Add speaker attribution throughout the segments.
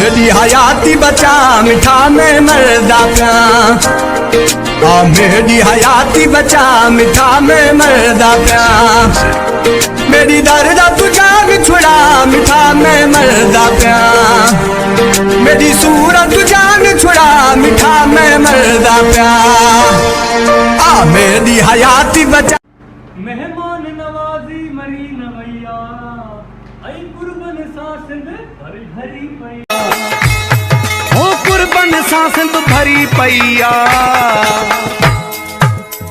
Speaker 1: मेरी हयाती बचा मिठा में मरदा प्या, मेरी हयाती बचा मिठा में मरदा प्या। मेरी दर्द तू जाग छुड़ा मिठा में मरदा प्या, मेरी सूरत तू जान छुड़ा मिठा में मरदा प्या। मेरी हयाती बचा
Speaker 2: मेहमान नवाजी मरी नवैया आई कुर्बन सासिंद भरी भरी पैया,
Speaker 1: ओ कुर्बन सासिंद भरी पैया।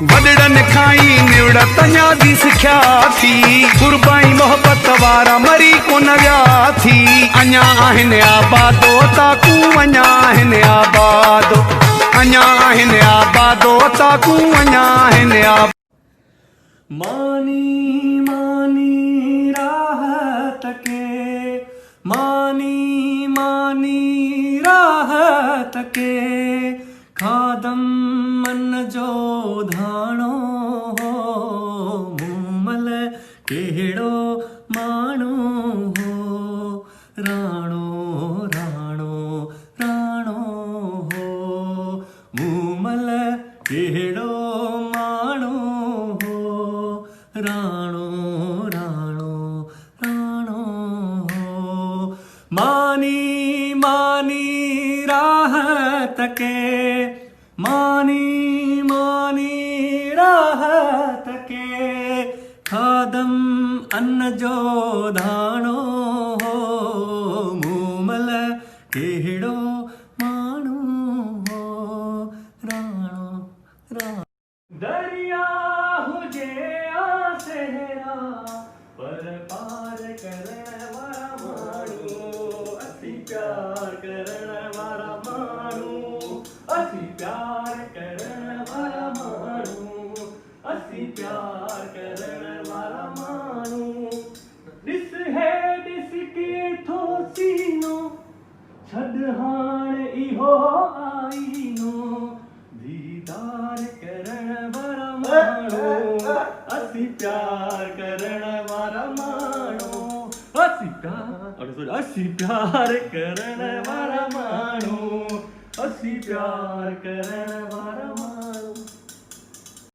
Speaker 1: वडड़न खाई निवड़त अञा दी सिख्या थी, कुर्बाई मोहब्बत वारा मरी कोन विया थी। अञा आहिनि आबादो ताकू, अञा आहिनि आबादो, अञा आहिनि आबादो ताकू, अञा आहिनि आबादो।
Speaker 2: मानी मानी राहत के, मानी मानी राहत के, खादम मन जो धाणो हो, मूमल केड़ो माणो हो, राणो राणो राणो हो, मूमल केड़ो माणो हो, राणो राणो राणो हो। मानी मानी राहत के, मानी मानी राहत के, खादम अन्न जो धाणो हो, मूमल केड़ो माणो हो, राणो राणो। दरिया हुजे आसेरा पर पार करण वारा माण्हू, असी प्यार करण वारा माण्हू, असी प्यार करण वारा माण्हू, असी प्यार करण वारा माण्हू। ॾिस है ॾिस के थो सीनो, छॾ हाणे इहो आईनो, दीदार करण वारा माण्हू, असी प्यार करण वारा माण्हू, असी प्यार करण वारा माण्हू, असी प्यार करण वारा माण्हू।